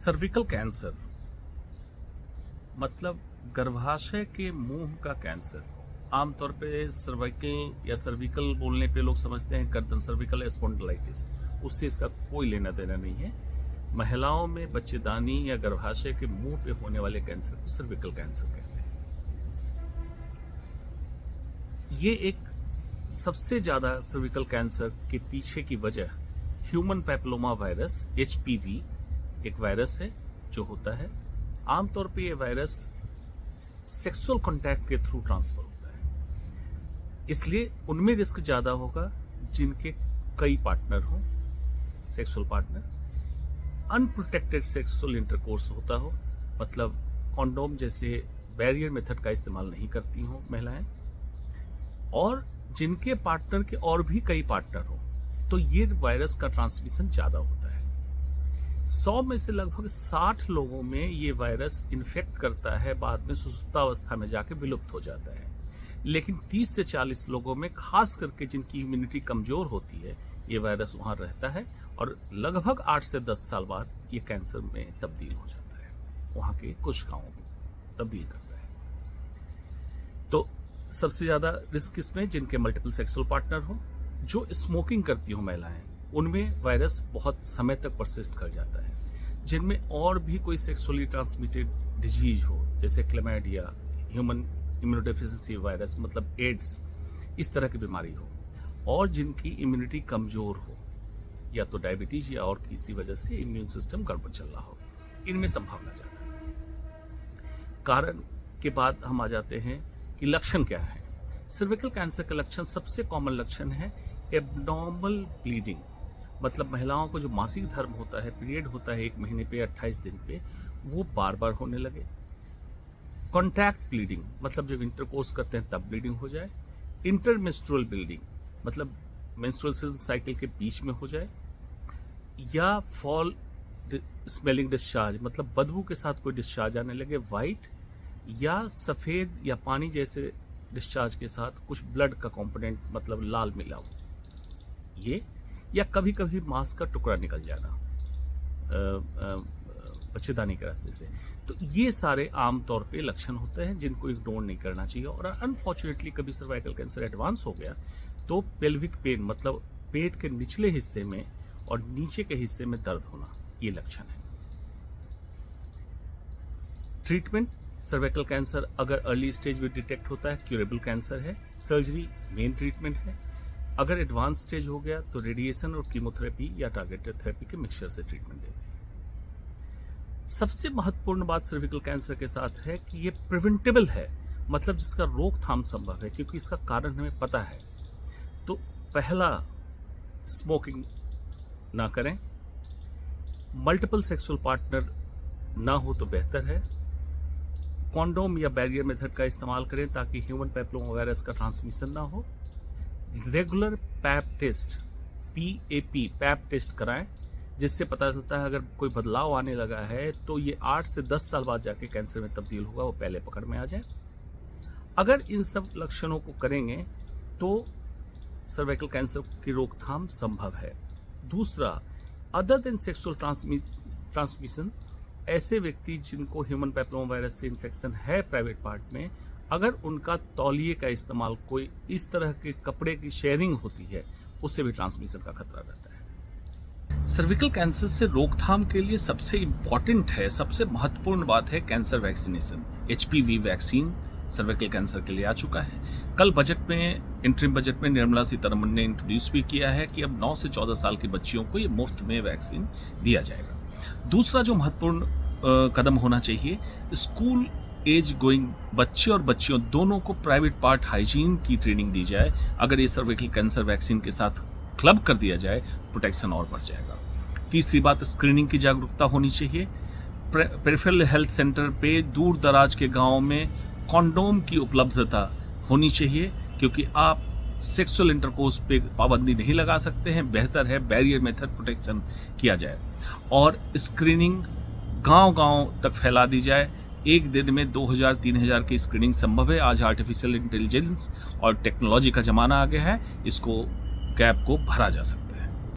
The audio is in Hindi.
सर्विकल कैंसर मतलब गर्भाशय के मुंह का कैंसर। आमतौर पे सर्वाइकल या सर्विकल बोलने पे लोग समझते हैं गर्दन, सर्विकल स्पॉन्डिलाइटिस। उससे इसका कोई लेना देना नहीं है। महिलाओं में बच्चेदानी या गर्भाशय के मुंह पे होने वाले कैंसर को सर्विकल कैंसर कहते हैं। ये एक सबसे ज्यादा सर्विकल कैंसर के पीछे की वजह ह्यूमन पैपिलोमा वायरस HPV एक वायरस है जो होता है। आमतौर पे ये वायरस सेक्सुअल कांटेक्ट के थ्रू ट्रांसफर होता है, इसलिए उनमें रिस्क ज्यादा होगा जिनके कई पार्टनर हों, sexual partner. Unprotected sexual intercourse होता हो, मतलब कॉन्डोम जैसे बैरियर मेथड का इस्तेमाल नहीं करती हों महिलाएं, और जिनके पार्टनर के और भी कई पार्टनर हो, तो ये वायरस का ट्रांसमिशन ज्यादा होता है। 100 में से लगभग 60 लोगों में ये वायरस इन्फेक्ट करता है, बाद में सुषुप्तावस्था में जाके विलुप्त हो जाता है। लेकिन 30 से 40 लोगों में, खास करके जिनकी इम्यूनिटी कमजोर होती है, ये वायरस वहां रहता है और लगभग 8 से 10 साल बाद ये कैंसर में तब्दील हो जाता है, वहां के कोशिकाओं को तब्दील करता है। तो सबसे ज्यादा रिस्क इसमें जिनके मल्टीपल सेक्सुअल पार्टनर हो, जो स्मोकिंग करती हो महिलाएं, उनमें वायरस बहुत समय तक परसिस्ट कर जाता है। जिनमें और भी कोई सेक्सुअली ट्रांसमिटेड डिजीज हो, जैसे क्लेमाइडिया, ह्यूमन इम्यूनोडेफिशिएंसी वायरस मतलब एड्स, इस तरह की बीमारी हो, और जिनकी इम्यूनिटी कमजोर हो, या तो डायबिटीज या और किसी वजह से इम्यून सिस्टम गड़बड़ चल रहा हो, इनमें संभावना ज्यादा है। कारण के बाद हम आ जाते हैं कि लक्षण क्या है। सर्विकल कैंसर का लक्षण, सबसे कॉमन लक्षण है एब्नॉर्मल ब्लीडिंग, मतलब महिलाओं को जो मासिक धर्म होता है, पीरियड होता है 1 महीने पे 28 दिन पे, वो बार बार होने लगे। कॉन्टैक्ट ब्लीडिंग, मतलब जब इंटरकोर्स करते हैं तब ब्लीडिंग हो जाए। इंटरमेंस्ट्रुअल ब्लीडिंग, मतलब मेंस्ट्रुअल साइकिल के बीच में हो जाए। या फॉल स्मेलिंग डिस्चार्ज, मतलब बदबू के साथ कोई डिस्चार्ज आने लगे, व्हाइट या सफेद या पानी जैसे डिस्चार्ज के साथ कुछ ब्लड का कंपोनेंट, मतलब लाल मिला हो ये, या कभी कभी मांस का टुकड़ा निकल जाना बच्चेदानी के रास्ते से। तो ये सारे आमतौर पे लक्षण होते हैं जिनको इग्नोर नहीं करना चाहिए। और अनफॉर्चुनेटली कभी सर्वाइकल कैंसर एडवांस हो गया तो पेल्विक पेन, मतलब पेट के निचले हिस्से में और नीचे के हिस्से में दर्द होना, ये लक्षण है। ट्रीटमेंट, सर्वाइकल कैंसर अगर अर्ली स्टेज में डिटेक्ट होता है क्यूरेबल कैंसर है, सर्जरी मेन ट्रीटमेंट है। अगर एडवांस स्टेज हो गया तो रेडिएशन और कीमोथेरेपी या टारगेटेड थेरेपी के मिक्सचर से ट्रीटमेंट देते हैं। सबसे महत्वपूर्ण बात सर्विकल कैंसर के साथ है कि ये प्रिवेंटेबल है, मतलब जिसका रोकथाम संभव है, क्योंकि इसका कारण हमें पता है। तो पहला, स्मोकिंग ना करें, मल्टीपल सेक्सुअल पार्टनर ना हो तो बेहतर है। कॉन्डोम या बैरियर मेथड का इस्तेमाल करें ताकि ह्यूमन पैपिलोमा वायरस का ट्रांसमिशन ना हो। Regular pap test, PAP pap test कराएं, जिससे पता चलता है अगर कोई बदलाव आने लगा है तो ये 8 से 10 साल बाद जाके कैंसर में तब्दील होगा, वो पहले पकड़ में आ जाए। अगर इन सब लक्षणों को करेंगे तो सर्वाइकल कैंसर की रोकथाम संभव है। दूसरा, अदर देन सेक्सुअल ट्रांसमिशन, ऐसे व्यक्ति जिनको ह्यूमन पैपिलोमा वायरस से इन्फेक्शन है प्राइवेट पार्ट में, अगर उनका तौलिए का इस्तेमाल, कोई इस तरह के कपड़े की शेयरिंग होती है, उससे भी ट्रांसमिशन का खतरा रहता है। सर्विकल कैंसर से रोकथाम के लिए सबसे इम्पॉर्टेंट है, सबसे महत्वपूर्ण बात है cancer vaccination. HPV vaccine cervical cancer के लिए आ चुका है। कल बजट में, इंटरिम बजट में निर्मला सीतारमण ने इंट्रोड्यूस भी किया है कि अब 9 से 14 साल की बच्चियों को ये मुफ्त में वैक्सीन दिया जाएगा। दूसरा जो महत्वपूर्ण कदम होना चाहिए, स्कूल एज गोइंग बच्चे और बच्चियों दोनों को प्राइवेट पार्ट हाइजीन की ट्रेनिंग दी जाए। अगर ये सर्विकल कैंसर वैक्सीन के साथ क्लब कर दिया जाए, प्रोटेक्शन और बढ़ जाएगा। तीसरी बात, स्क्रीनिंग की जागरूकता होनी चाहिए। पेरिफेरल हेल्थ सेंटर पे दूर दराज के गाँव में कॉन्डोम की उपलब्धता होनी चाहिए, क्योंकि आप सेक्सुअल इंटरकोर्स पे पाबंदी नहीं लगा सकते हैं। बेहतर है बैरियर मेथड प्रोटेक्शन किया जाए और स्क्रीनिंग गांव-गांव तक फैला दी जाए। एक दिन में 2000-3000 की स्क्रीनिंग संभव है। आज आर्टिफिशियल इंटेलिजेंस और टेक्नोलॉजी का जमाना आ गया है, इसको गैप को भरा जा सकता है।